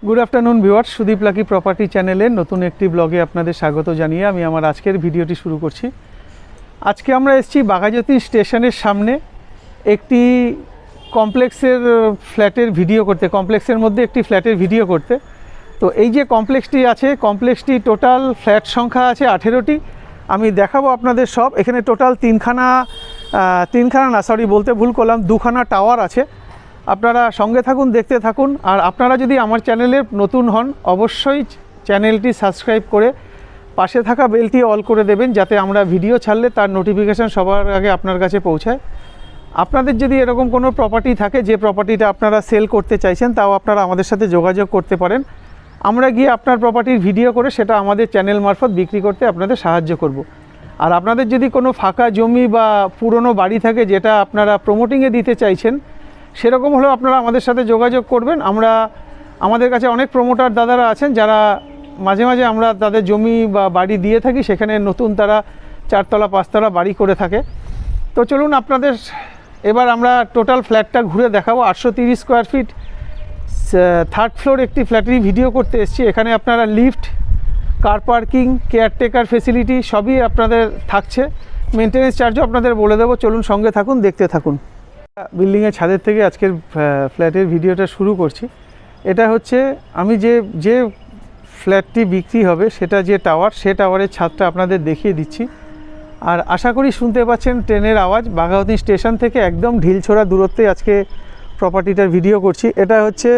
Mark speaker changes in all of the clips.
Speaker 1: Good afternoon viewers, Sudip lucky property চ্যানেলের নতুন একটি ব্লগে আপনাদের স্বাগত জানিয়ে আমি আমার আজকের ভিডিওটি শুরু করছি। আজকে আমরা এসেছি বাঘাযতীন স্টেশনের সামনে একটি কমপ্লেক্সের ফ্ল্যাটের ভিডিও করতে, কমপ্লেক্সের মধ্যে একটি ফ্ল্যাটের ভিডিও করতে। তো এই যে কমপ্লেক্সটি আছে, কমপ্লেক্সটি টোটাল ফ্ল্যাট সংখ্যা আছে 18টি। আমি দেখাবো আপনাদের সব। এখানে টোটাল তিনখানা না, সরি বলতে ভুল করলাম, দুখানা টাওয়ার আছে। আপনারা সঙ্গে থাকুন, দেখতে থাকুন। আর আপনারা যদি আমার চ্যানেলে নতুন হন অবশ্যই চ্যানেলটি সাবস্ক্রাইব করে পাশে থাকা বেলটি অল করে দেবেন, যাতে আমরা ভিডিও ছাড়লে তার নোটিফিকেশান সবার আগে আপনার কাছে পৌঁছায়। আপনাদের যদি এরকম কোনো প্রপার্টি থাকে যে প্রপার্টিটা আপনারা সেল করতে চাইছেন, তাও আপনারা আমাদের সাথে যোগাযোগ করতে পারেন। আমরা গিয়ে আপনার প্রপার্টির ভিডিও করে সেটা আমাদের চ্যানেল মারফত বিক্রি করতে আপনাদের সাহায্য করব। আর আপনাদের যদি কোনো ফাঁকা জমি বা পুরনো বাড়ি থাকে যেটা আপনারা প্রমোটিংয়ে দিতে চাইছেন, সেরকম হলেও আপনারা আমাদের সাথে যোগাযোগ করবেন। আমাদের কাছে অনেক প্রমোটার দাদারা আছেন যারা মাঝে মাঝে আমরা তাদের জমি বা বাড়ি দিয়ে থাকি, সেখানে নতুন তারা 4তলা 5তলা বাড়ি করে থাকে। তো চলুন আপনাদের এবার আমরা টোটাল ফ্ল্যাটটা ঘুরে দেখাবো। 830 স্কোয়ার ফিট, 3rd ফ্লোর একটি ফ্ল্যাটেরই ভিডিও করতে এসেছি। এখানে আপনারা lift, car parking, caretaker facility সবই আপনাদের থাকছে। মেনটেন্যান্স চার্জও আপনাদের বলে দেবো। চলুন সঙ্গে থাকুন, দেখতে থাকুন। বিল্ডিংয়ের ছাদের থেকে আজকের ফ্ল্যাটের ভিডিওটা শুরু করছি। এটা হচ্ছে আমি যে ফ্ল্যাটটি বিক্রি হবে সেটা যে টাওয়ার, সে টাওয়ারের ছাদটা আপনাদের দেখিয়ে দিচ্ছি। আর আশা করি শুনতে পাচ্ছেন ট্রেনের আওয়াজ। বাঘাযতীন স্টেশন থেকে একদম ঢিলছোড়া দূরত্বে আজকে প্রপার্টিটার ভিডিও করছি। এটা হচ্ছে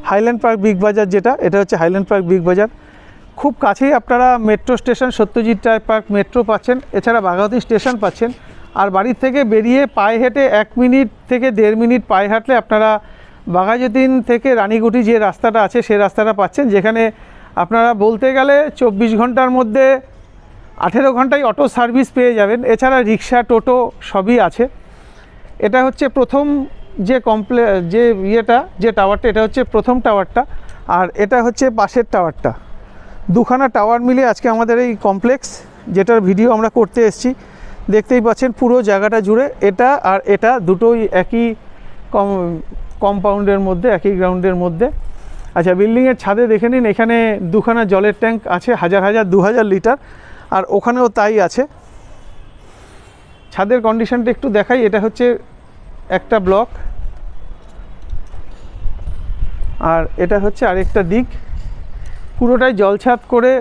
Speaker 1: হাইল্যান্ড পার্ক বিগ বাজার, এটা হচ্ছে হাইল্যান্ড পার্ক বিগ বাজার। খুব কাছেই আপনারা metro station Satyajit Ray park metro পাচ্ছেন, এছাড়া বাঘাযতীন স্টেশন পাচ্ছেন। আর বাড়ির থেকে বেরিয়ে পায়ে হেঁটে 1 মিনিট থেকে 1.5 মিনিট পায়ে হাঁটলে আপনারা বাঘাযতীন থেকে রানীগুটি যে রাস্তাটা আছে সেই রাস্তাটা পাচ্ছেন, যেখানে আপনারা বলতে গেলে 24 ঘন্টার মধ্যে 18 ঘন্টায় অটো সার্ভিস পেয়ে যাবেন। এছাড়া রিক্সা, টোটো সবই আছে। এটা হচ্ছে প্রথম যে টাওয়ারটা, এটা হচ্ছে প্রথম টাওয়ারটা। আর এটা হচ্ছে পাশের টাওয়ারটা। দুখানা টাওয়ার মিলে আজকে আমাদের এই কমপ্লেক্স, যেটার ভিডিও আমরা করতে এসেছি। দেখতেই পাচ্ছেন পুরো জায়গাটা জুড়ে এটা আর এটা দুটোই একই কম্পাউন্ডের মধ্যে, একই গ্রাউন্ডের মধ্যে। আচ্ছা, বিল্ডিংয়ের ছাদে দেখে নিন, এখানে দুখানা জলের ট্যাঙ্ক আছে, 1000 লিটার। আর ওখানেও তাই আছে। ছাদের কন্ডিশনটা একটু দেখাই। এটা হচ্ছে একটা ব্লক, আর এটা হচ্ছে আরেকটা দিক। পুরোটাই জলছাদ করে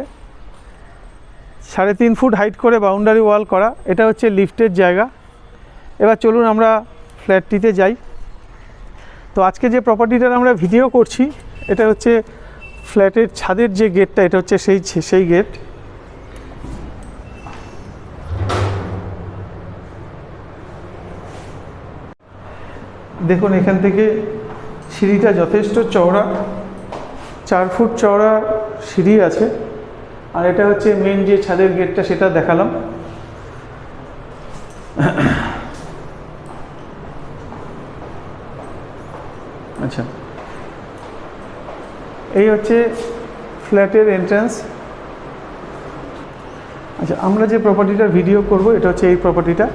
Speaker 1: 3.5 ফুট হাইট করে বাউন্ডারি ওয়াল করা। এটা হচ্ছে লিফটের জায়গা। এবার চলুন আমরা ফ্ল্যাটটিতে যাই। তো আজকে যে প্রপার্টিটার আমরা ভিডিও করছি, এটা হচ্ছে ফ্ল্যাটের ছাদের যে গেটটা, এটা হচ্ছে সেই গেট। দেখুন এখান থেকে সিঁড়িটা যথেষ্ট চওড়া, 4 ফুট চওড়া সিঁড়ি আছে। আর এটা হচ্ছে মেন যে ছাদের গেটটা, সেটা দেখালাম। আচ্ছা, এই হচ্ছে ফ্ল্যাটের এন্ট্রান্স। আচ্ছা, আমরা যে প্রপার্টিটার ভিডিও করব এটা হচ্ছে এই প্রপার্টিটা।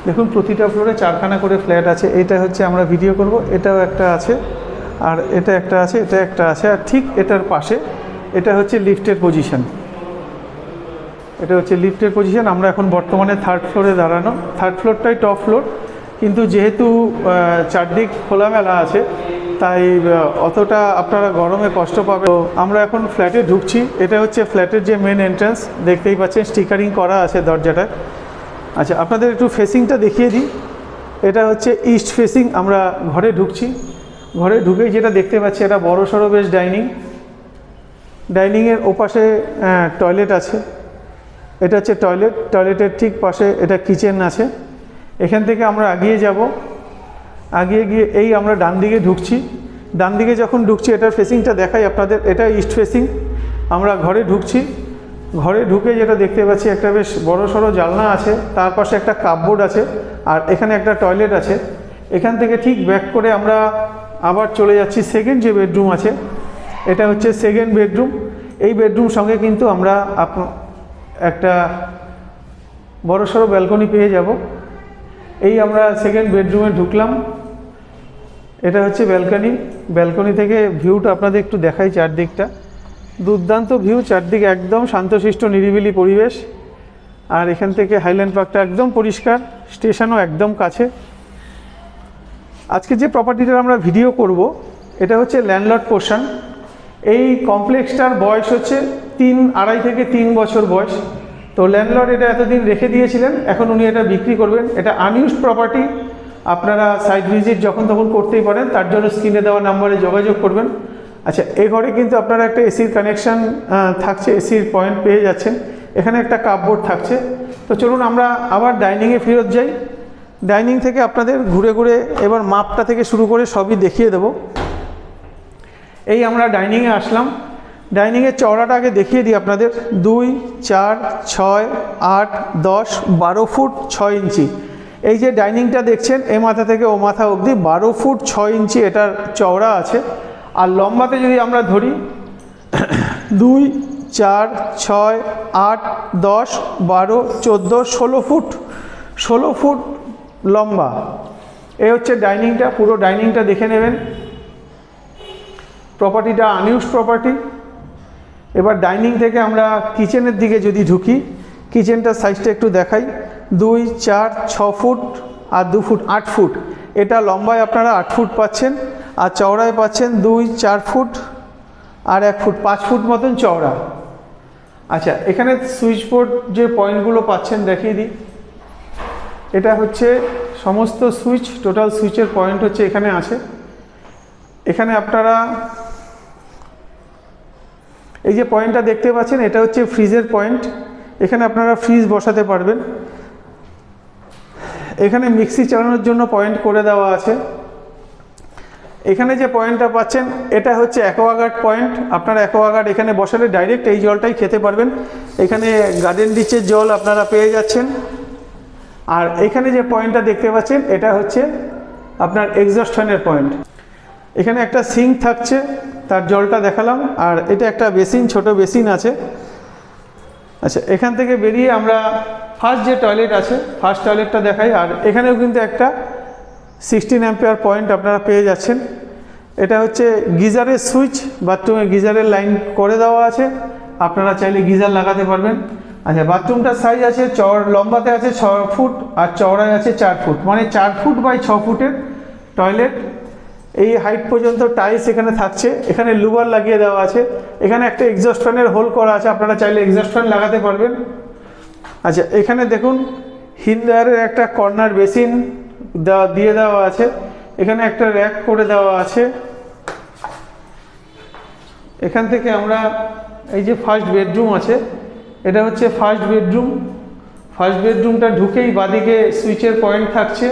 Speaker 1: দেখুন প্রতিটা ফ্লোরে 4খানা করে ফ্ল্যাট আছে। এটা হচ্ছে আমরা ভিডিও করব। এটাও একটা আছে, আর এটা একটা আছে, এটা একটা আছে। আর ঠিক এটার পাশে এটা হচ্ছে লিফটের পজিশন। এটা হচ্ছে লিফটের পজিশন। আমরা এখন বর্তমানে 3rd ফ্লোরে দাঁড়ানো। 3rd ফ্লোরটাই টপ ফ্লোর, কিন্তু যেহেতু চারদিক খোলামেলা আছে তাই অতটা আপনারা গরমে কষ্ট পাবে। তো আমরা এখন ফ্ল্যাটে ঢুকছি। এটা হচ্ছে ফ্ল্যাটের যে মেন এন্ট্রান্স, দেখতেই পাচ্ছেন স্টিকারিং করা আছে দরজাটায়। আচ্ছা, আপনাদের একটু ফেসিংটা দেখিয়ে দিই। এটা হচ্ছে ইস্ট ফেসিং। আমরা ঘরে ঢুকছি। ঘরে ঢুকেই যেটা দেখতে পাচ্ছি, এটা বড় সড়ো বেশ ডাইনিংয়ের ওপাশে টয়লেট আছে। এটা হচ্ছে টয়লেটের ঠিক পাশে এটা কিচেন আছে। এখান থেকে আমরা আগিয়ে যাব। আগিয়ে গিয়ে এই আমরা ডান দিকে ঢুকছি। ডান দিকে যখন ঢুকছি, এটার ফেসিংটা দেখাই আপনাদের। এটা ইস্ট ফেসিং। আমরা ঘরে ঢুকছি। ঘরে ঢুকে যেটা দেখতে পাচ্ছি, একটা বেশ বড় সড়ো জানলা আছে, তার পাশে একটা কাপবোর্ড আছে, আর এখানে একটা টয়লেট আছে। এখান থেকে ঠিক ব্যাক করে আমরা আবার চলে যাচ্ছি সেকেন্ড যে বেডরুম আছে। এটা হচ্ছে সেকেন্ড বেডরুম। এই বেডরুম সঙ্গে কিন্তু আমরা একটা বড়সড় ব্যালকনি পেয়ে যাব। এই আমরা সেকেন্ড বেডরুমে ঢুকলাম। এটা হচ্ছে ব্যালকনি। ব্যালকনি থেকে ভিউটা আপনাদের একটু দেখাই, চারদিকটা দুর্দান্ত ভিউ, চারদিকে একদম শান্তশিষ্ট নিরিবিলি পরিবেশ। আর এখান থেকে হাইল্যান্ড পার্কটা একদম পরিষ্কার, স্টেশনও একদম কাছে। আজকে যে প্রপার্টিটার আমরা ভিডিও করব এটা হচ্ছে ল্যান্ডলর্ড পোর্শন। এই কমপ্লেক্সটার বয়স হচ্ছে 2.5 থেকে 3 বছর বয়স। তো ল্যান্ডলর্ড এটা এতদিন রেখে দিয়েছিলেন, এখন উনি এটা বিক্রি করবেন। এটা আনইউজড প্রপার্টি, আপনারা সাইট ভিজিট যখন তখন করতেই পারেন, তার জন্য স্ক্রিনে দেওয়া নাম্বারে যোগাযোগ করবেন। আচ্ছা, এই ঘরে কিন্তু আপনারা একটা এসির কানেকশান থাকছে, এসির পয়েন্ট পেয়ে যাচ্ছেন। এখানে একটা কাপবোর্ড থাকছে। তো চলুন আমরা আবার ডাইনিংয়ে ফেরত যাই। ডাইনিং থেকে আপনাদের ঘুরে ঘুরে এবার মাপটা থেকে শুরু করে সবই দেখিয়ে দেব। এই আমরা ডাইনিংয়ে আসলাম। ডাইনিংয়ের চওড়াটা আগে দেখিয়ে দিই আপনাদের। 2, 4, 6, 8, 10, 12 ফুট 6 ইঞ্চি। এই যে ডাইনিংটা দেখছেন, এ মাথা থেকে ও মাথা অবধি 12 ফুট 6 ইঞ্চি এটার চওড়া আছে। আর লম্বাতে যদি আমরা ধরি 2, 4, 6, 8, 10, 12, 14, 16 ফুট লম্বা। এই হচ্ছে ডাইনিংটা, পুরো ডাইনিংটা দেখে নেবেন। প্রপার্টিটা আনইউজড প্রপার্টি। এবার ডাইনিং থেকে আমরা কিচেনের দিকে যদি ঢুকি, কিচেনটার সাইজটা একটু দেখাই। 2, 4, 6 ফুট আর 2 ফুট 8 ফুট। এটা লম্বায় আপনারা 8 ফুট পাচ্ছেন, আর চওড়ায় পাচ্ছেন 2, 4 ফুট আর 1 ফুট, 5 ফুট মতন চওড়া। আচ্ছা, এখানে সুইচ বোর্ড যে পয়েন্টগুলো পাচ্ছেন দেখিয়ে দিই। এটা হচ্ছে সমস্ত সুইচ, টোটাল সুইচের পয়েন্ট হচ্ছে এখানে আছে। এখানে আপনারা এই যে পয়েন্টটা দেখতে পাচ্ছেন, এটা হচ্ছে ফ্রিজের পয়েন্ট। এখানে আপনারা ফ্রিজ বসাতে পারবেন। এখানে মিক্সি চালানোর জন্য পয়েন্ট করে দেওয়া আছে। এখানে যে পয়েন্টটা পাচ্ছেন এটা হচ্ছে অ্যাকোয়াগার্ড পয়েন্ট। আপনারা অ্যাকোয়াগার্ড এখানে বসালে ডাইরেক্ট এই জলটাই খেতে পারবেন। এখানে গার্ডেন রিচের জল আপনারা পেয়ে যাচ্ছেন। আর এখানে যে পয়েন্টটা দেখতে পাচ্ছেন এটা হচ্ছে আপনার এক্সস্ট ফ্যানের পয়েন্ট। এখানে একটা সিঙ্ক থাকছে, তার জলটা দেখালাম। আর এটা একটা বেসিন, ছোট বেসিন আছে। আচ্ছা, এখান থেকে বেরিয়ে আমরা ফার্স্ট যে টয়লেট আছে, ফার্স্ট টয়লেটটা দেখাই। আর এখানেও কিন্তু একটা 16 অ্যাম্পিয়ার পয়েন্ট আপনারা পেয়ে যাচ্ছেন। এটা হচ্ছে গিজারের সুইচ, বাথরুমে গিজারের লাইন করে দেওয়া আছে, আপনারা চাইলে গিজার লাগাতে পারবেন। আচ্ছা, বাথরুমটার সাইজ আছে লম্বাতে আছে 6 ফুট আর চওড়ায় আছে 4 ফুট, মানে 4 ফুট বাই 6 ফুটের টয়লেট। এই হাইট পর্যন্ত টাইলস এখানে থাকছে। এখানে লুবার লাগিয়ে দেওয়া আছে। এখানে একটা এক্সস্ট ফ্যানের হোল করা আছে, আপনারা চাইলে এক্সস্ট ফ্যান লাগাতে পারবেন। আচ্ছা, এখানে দেখুন হিন্দারের একটা কর্নার বেসিন দিয়ে দেওয়া আছে। এখানে একটা র্যাক করে দেওয়া আছে। এখান থেকে আমরা এই যে ফার্স্ট বেডরুম আছে, এটা হচ্ছে ফার্স্ট বেডরুম। ফার্স্ট বেডরুমটা ঢুকেই বাদিকে সুইচের পয়েন্ট থাকছে।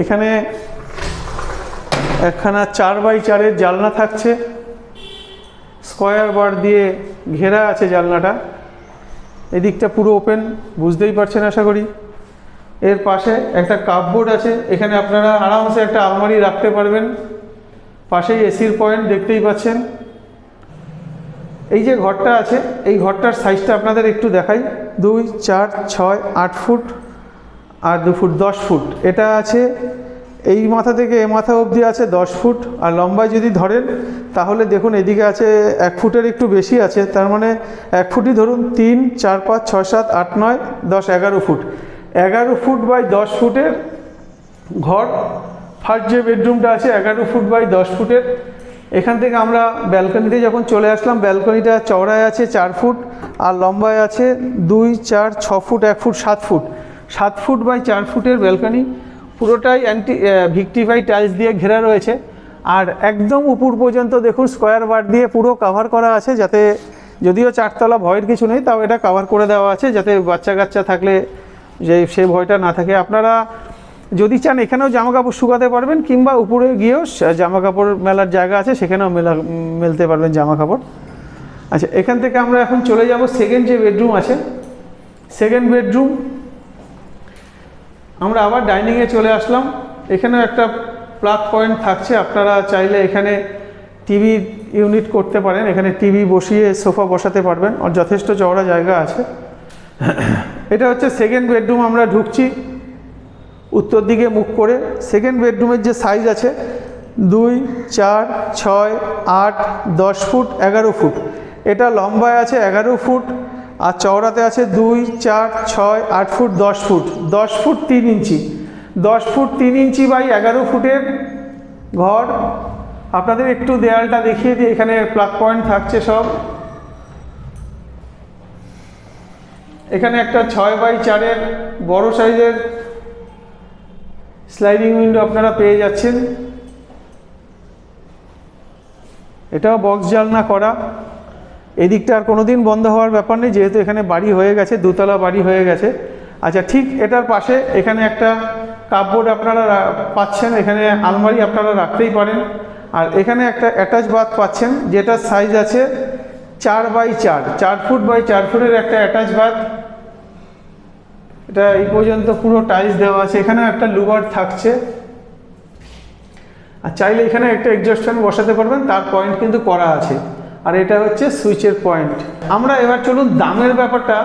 Speaker 1: এখানে একখানা 4x4 জানলা থাকছে, স্কোয়ার বার দিয়ে ঘেরা আছে জানলাটা। এদিকটা পুরো ওপেন, বুঝতেই পারছেন আশা করি। এর পাশে একটা কাপবোর্ড আছে, এখানে আপনারা আরামসে একটা আলমারি রাখতে পারবেন। পাশেই এসির পয়েন্ট দেখতেই পাচ্ছেন। এই যে ঘরটা আছে, এই ঘরটার সাইজটা আপনাদের একটু দেখাই। 2, 4, 6, 8 ফুট আর 2 ফুট 10 ফুট। এটা আছে এই মাথা থেকে এ মাথা অবধি আছে 10 ফুট। আর লম্বায় যদি ধরেন তাহলে দেখুন এদিকে আছে 1 ফুটের একটু বেশি আছে, তার মানে 1 ফুটই ধরুন। 3, 4, 5, 6, 7, 8, 9, 10, 11 ফুট। 11 ফুট বাই 10 ফুটের ঘর। ফার্স্ট যে বেডরুমটা আছে 11 ফুট বাই 10 ফুটের। এখান থেকে আমরা ব্যালকনিতে যখন চলে আসলাম, ব্যালকনিটা চওড়ায় আছে 4 ফুট আর লম্বায় আছে 2, 4, 6 foot, 1 foot 7 foot. 7 foot by 4 ফুটের ব্যালকনি, পুরোটাই ভিক্টিফাইড টাইলস দিয়ে ঘেরা রয়েছে। আর একদম উপর পর্যন্ত দেখুন স্কোয়ার বার দিয়ে পুরো কাভার করা আছে, যাতে যদিও 4 তলা ভয়ের কিছু নেই, তাও এটা কাভার করে দেওয়া আছে যাতে বাচ্চা কাচ্চা থাকলে যে সে ভয়টা না থাকে। আপনারা যদি চান এখানেও জামা কাপড় শুকাতে পারবেন, কিংবা উপরে গিয়েও জামা কাপড় মেলার জায়গা আছে, সেখানেও মেলতে পারবেন জামা কাপড়। আচ্ছা, এখান থেকে আমরা এখন চলে যাব সেকেন্ড যে বেডরুম আছে। সেকেন্ড বেডরুম আমরা আবার ডাইনিংয়ে চলে আসলাম। এখানেও একটা প্লাগ পয়েন্ট থাকছে, আপনারা চাইলে এখানে টিভি ইউনিট করতে পারেন। এখানে টিভি বসিয়ে সোফা বসাতে পারবেন, আর যথেষ্ট চওড়া জায়গা আছে। এটা হচ্ছে সেকেন্ড বেডরুম। আমরা ঢুকছি, উত্তর দিকে মুখ করে। সেকেন্ড বেডরুমের যে সাইজ আছে 2, 4, 6, 8, 10 ফুট 11 ফুট, এটা লম্বায় আছে 11 ফুট আর চওড়াতে আছে 2, 4, 6, 8 foot 10 foot, 10 foot 3 inch, 10 foot 3 inch by 11 ফুটের ঘর। আপনাদের একটু দেয়ালটা দেখিয়ে দিই, এখানে প্লাগ পয়েন্ট থাকছে সব। এখানে একটা 6 বাই 4-এর বড় সাইজের স্লাইডিং উইন্ডো আপনারা পেয়ে যাচ্ছেন। এটাও বক্স জানলা করা, এদিকটা আর কোনোদিন বন্ধ হওয়ার ব্যাপার নেই, যেহেতু এখানে বাড়ি হয়ে গেছে, দুতলা বাড়ি হয়ে গেছে। আচ্ছা, ঠিক এটার পাশে এখানে একটা কাপবোর্ড আপনারা পাচ্ছেন, এখানে আলমারি আপনারা রাখতেই পারেন। আর এখানে একটা অ্যাটাচ বাথ পাচ্ছেন, যেটার সাইজ আছে 4 বাই 4, 4 ফুট বাই 4 ফুটের একটা অ্যাটাচ বাথ। এটা এই পর্যন্ত পুরো টাইলস দেওয়া আছে, এখানে একটা লুবার থাকছে। আর চাইলে এখানে একটা এক্সস্ট ফ্যান বসাতে পারবেন, তার পয়েন্ট কিন্তু করা আছে। আর এটা হচ্ছে সুইচের পয়েন্ট। আমরা এবার চলুন দামের ব্যাপারটা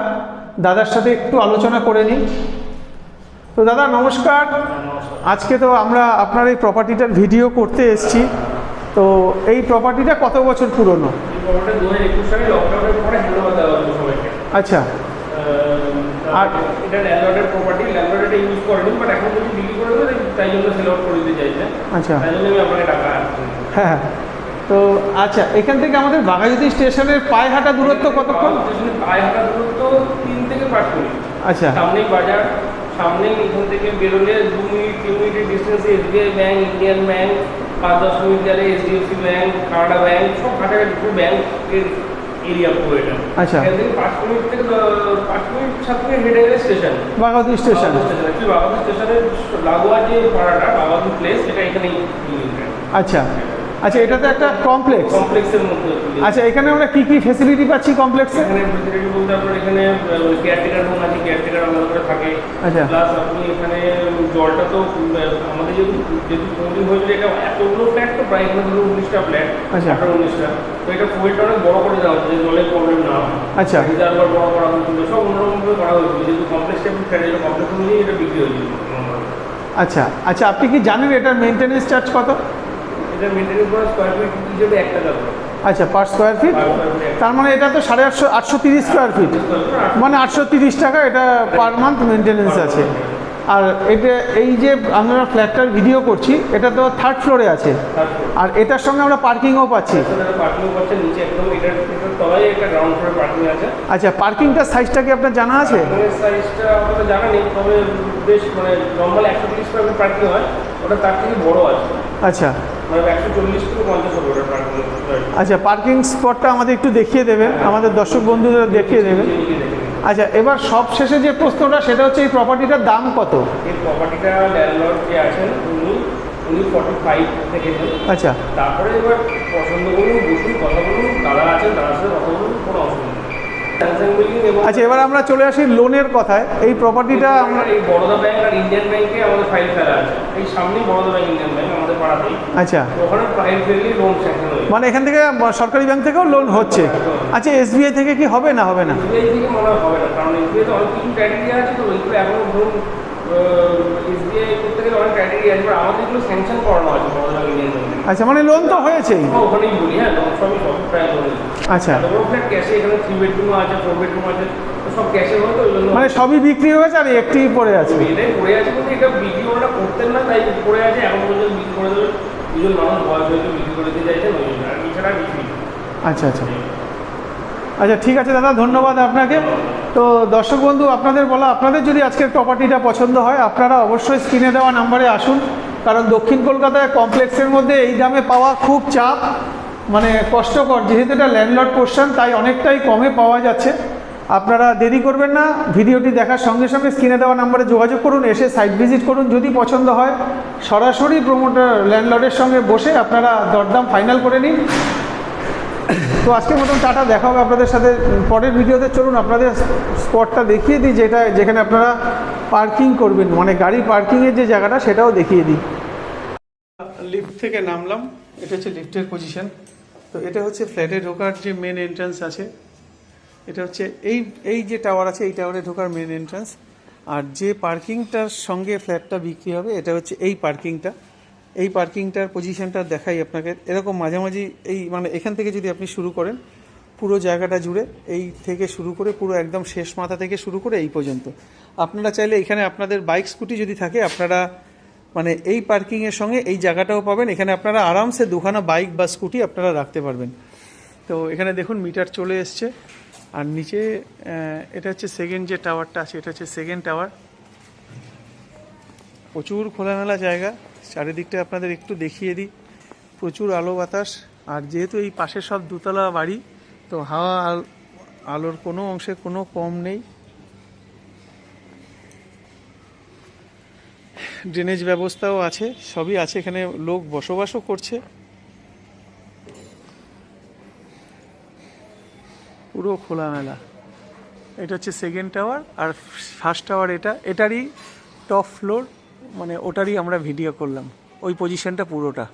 Speaker 1: দাদার সাথে একটু আলোচনা করে নিই। তো দাদা নমস্কার। আজকে তো আমরা আপনার এই প্রপার্টিটার ভিডিও করতে এসেছি। তো এই প্রপার্টিটা কত বছর পুরনো? আচ্ছা,
Speaker 2: আর এটা ল্যান্ডলর্ডের প্রপার্টি, ল্যান্ডলর্ড এটা ইউজ করেনি, বাট এখন যদি বিক্রি করে দেবে তাই জন্য সেল আউট করে দিতে চাইছে।
Speaker 1: আচ্ছা,
Speaker 2: তাই জন্য আমি আপনাকে টাকা আসছি।
Speaker 1: হ্যাঁ। তো আচ্ছা, এখান থেকে আমাদের বাঘাযতীন স্টেশনের পায়ে হাঁটা দূরত্ব কতক্ষণ?
Speaker 2: পায়ে হাঁটা দূরত্ব 3 থেকে 5 মিনিট।
Speaker 1: আচ্ছা,
Speaker 2: সামনেই বাজার, সামনেই এখান থেকে বেরোলে 2 মিনিট 3 মিনিটের ডিস্টেন্সে SBI bank, Indian bank, 5-10 minute গেলে এইচডিএফসি ব্যাংক, কানাডা ব্যাংক, সব কাছাকাছি পুরো ব্যাংকের এরিয়া পুরো এটা।
Speaker 1: আচ্ছা,
Speaker 2: এখান থেকে 5 মিনিট থেকে 5 মিনিট 7 মিনিট হেঁটে গেলে station,
Speaker 1: Baghajatin station.
Speaker 2: Actually Baghajatin স্টেশনের লাগোয়া যে পাড়াটা বাঘাযতীন প্লেস, এটা এখানেই।
Speaker 1: আচ্ছা আচ্ছা, এটা তো একটা
Speaker 2: কমপ্লেক্সের মধ্যে।
Speaker 1: আচ্ছা, এখানে আমরা কি কি ফ্যাসিলিটি পাচ্ছি কমপ্লেক্সে?
Speaker 2: এখানে ফ্যাসিলিটি বলতে আপনার এখানে কেয়ারটেকার রুম আছে, কেয়ারটেকার আলাদা করে থাকে।
Speaker 1: আচ্ছা,
Speaker 2: প্লাস আপনি এখানে জলটা তো আমাদের যেহেতু তৈরি হয়েছিল, এটা এতগুলো ফ্ল্যাট তো প্রায় এখানে ধরুন 19টা ফ্ল্যাট,
Speaker 1: আচ্ছা
Speaker 2: 18-19টা। তো এটা ফুয়েলটা অনেক বড় করে দেওয়া হচ্ছে, জলের প্রবলেম না হয়।
Speaker 1: আচ্ছা,
Speaker 2: রিজার্ভার বড় করা হয়েছিল, সব অন্যরকমভাবে করা হয়েছিল, যেহেতু কমপ্লেক্স টাইপের ফ্ল্যাট, এটা কমপ্লেক্স অনুযায়ী এটা বিক্রি হয়েছিল।
Speaker 1: আচ্ছা আচ্ছা, আপনি কি জানেন এটার মেনটেন্যান্স চার্জ কত?
Speaker 2: এটা মেনটেন্যান্স করে স্কোয়ার ফিট হিসেবে 1 টাকা।
Speaker 1: আচ্ছা, পার স্কোয়ার ফিট। তার মানে এটা তো 830 স্কোয়ার ফিট, মানে 830 টাকা এটা পার মান্থ মেনটেন্যান্স আছে। আর এটা এই যে আমরা ফ্ল্যাটটার ভিডিও করছি, এটা তো 3rd ফ্লোরে আছে, আর এটার সঙ্গে আমরা পার্কিংও পাচ্ছি। আচ্ছা, পার্কিংটার সাইজটা কি আপনার জানা আছে?
Speaker 2: সাইজটা আমাদের জানা নেই, তবে বেশ মানে নর্মাল 130 স্কোয়ার ফিট পার্কিং হয়, ওটা তার থেকে বড় আছে।
Speaker 1: আচ্ছা,
Speaker 2: মানে 140 থেকে 50 হবে ওটা পার্কিং।
Speaker 1: আচ্ছা, পার্কিং স্পটটা আমাদের একটু দেখিয়ে দেবেন, আমাদের দর্শক বন্ধুদের দেখিয়ে দেবেন। আচ্ছা, এবার সব শেষে যে প্রশ্নটা সেটা হচ্ছে এই প্রপার্টিটার দাম কত?
Speaker 2: এই প্রপার্টিটা ল্যান্ডলর্ড যে আছেন উনি 45 থেকে।
Speaker 1: আচ্ছা,
Speaker 2: তারপরে এবার পছন্দ করুন, বসুন, কথা বলুন, দাদা আছেন তার সাথে কথা বলুন, কোনো অসুবিধা নেই।
Speaker 1: আচ্ছা, এবার আমরা চলে আসি লোনের কথায়। এই প্রপার্টিটা আমরা
Speaker 2: এই বরোদা ব্যাংক আর ইন্ডিয়ান ব্যাংকে আমাদের ফাইল ফেলা আছে, এই সামনেই বরোদা ব্যাংক ইন্ডিয়ান ব্যাংক আমাদের পাড়াতেই।
Speaker 1: আচ্ছা,
Speaker 2: ওখানে ফাইল ফেললে লোন স্যাংশন হয়ে,
Speaker 1: মানে এখান থেকে সরকারি ব্যাংক থেকেও লোন হচ্ছে। আচ্ছা, এসবিআই থেকে কি হবে না হবে না?
Speaker 2: এসবিআই থেকে মনে হয় হবে না, কারণ এসবিআই তো অনেক কিছু ক্রাইটেরিয়া আছে, তো এগুলো এখন ধরুন এসবিআই করতে গেলে অনেক ক্রাইটেরিয়া আছে, আমাদের এগুলো স্যাংশন করানো আছে বরোদা ব্যাংক ইন্ডিয়ান ব্যাংকে।
Speaker 1: আচ্ছা, মানে লোন তো হয়েছেই।
Speaker 2: ওখানেই বলি, হ্যাঁ সবই সব প্রায় লোন।
Speaker 1: আচ্ছা,
Speaker 2: ফ্ল্যাট ক্যাশে, এখানে 3 বেডরুম আছে, 4 বেডরুম আছে, সব ক্যাশে হয়, তো ওই জন্য
Speaker 1: মানে সবই বিক্রি হয়েছে আর একটি পড়ে আছে।
Speaker 2: এটাই পড়ে আছে, কিন্তু এটা বিক্রি ওরা করতেন না, তাই পড়ে আছে, এখন পর্যন্ত বিক্রি করে দেবে। দুজন মানুষ বয়স হয়েছে বিক্রি করে দিতে চাইছেন, ওই জন্য আর এছাড়া কিছুই।
Speaker 1: আচ্ছা আচ্ছা আচ্ছা, ঠিক আছে দাদা, ধন্যবাদ আপনাকে। তো দর্শক বন্ধু, আপনাদের বলা, আপনাদের যদি আজকের প্রপার্টিটা পছন্দ হয়, আপনারা অবশ্যই স্ক্রিনে দেওয়া নাম্বারে আসুন, কারণ দক্ষিণ কলকাতায় কমপ্লেক্সের মধ্যে এই দামে পাওয়া খুব চাপ, মানে কষ্টকর, যেহেতু এটা ল্যান্ডলর্ড পোর্শন, তাই অনেকটাই কমে পাওয়া যাচ্ছে। আপনারা দেরি করবেন না, ভিডিওটি দেখার সঙ্গে সঙ্গে স্ক্রিনে দেওয়া নাম্বারে যোগাযোগ করুন, এসে সাইট ভিজিট করুন। যদি পছন্দ হয়, সরাসরি প্রমোটার ল্যান্ডলর্ডের সঙ্গে বসে আপনারা দরদাম ফাইনাল করে নিন। তো আজকের মতন টাটা, দেখা হবে আপনাদের সাথে পরের ভিডিওতে। চলুন আপনাদের স্পটটা দেখিয়ে দিই, যেখানে আপনারা পার্কিং করবেন, মানে গাড়ি পার্কিংয়ের যে জায়গাটা সেটাও দেখিয়ে দিই। লিফট থেকে নামলাম, এটা হচ্ছে লিফটের পজিশন। তো এটা হচ্ছে ফ্ল্যাটে ঢোকার যে মেন এন্ট্রান্স আছে, এটা হচ্ছে এই যে টাওয়ার আছে, এই টাওয়ারে ঢোকার মেন এন্ট্রান্স। আর যে পার্কিংটার সঙ্গে ফ্ল্যাটটা বিক্রি হবে এটা হচ্ছে এই পার্কিংটা। এই পার্কিংটার পজিশনটা দেখাই আপনাকে। এরকম মাঝামাঝি এই মানে এখান থেকে যদি আপনি শুরু করেন পুরো জায়গাটা জুড়ে, এই থেকে শুরু করে পুরো একদম শেষ মাথা থেকে শুরু করে এই পর্যন্ত আপনারা চাইলে এখানে আপনাদের বাইক স্কুটি যদি থাকে আপনারা মানে এই পার্কিংয়ের সঙ্গে এই জায়গাটাও পাবেন। এখানে আপনারা আরামসে দুখানা বাইক বা স্কুটি আপনারা রাখতে পারবেন। তো এখানে দেখুন মিটার চলে এসছে। আর নিচে এটা হচ্ছে সেকেন্ড যে টাওয়ারটা আছে, এটা হচ্ছে সেকেন্ড টাওয়ার। প্রচুর খোলামেলা জায়গা, চারিদিকটা আপনাদের একটু দেখিয়ে দিই। প্রচুর আলো বাতাস, আর যেহেতু এই পাশে সব দোতলা বাড়ি তো হাওয়া আলোর কোনো অংশে কোনো কম নেই। ড্রেনেজ ব্যবস্থাও আছে, সবই আছে, এখানে লোক বসবাসও করছে। পুরো খোলামেলা। এটা হচ্ছে সেকেন্ড টাওয়ার, আর ফার্স্ট টাওয়ার এটারই টপ ফ্লোর, মানে ওটারই আমরা ভিডিও করলাম, ওই পজিশনটা পুরোটা।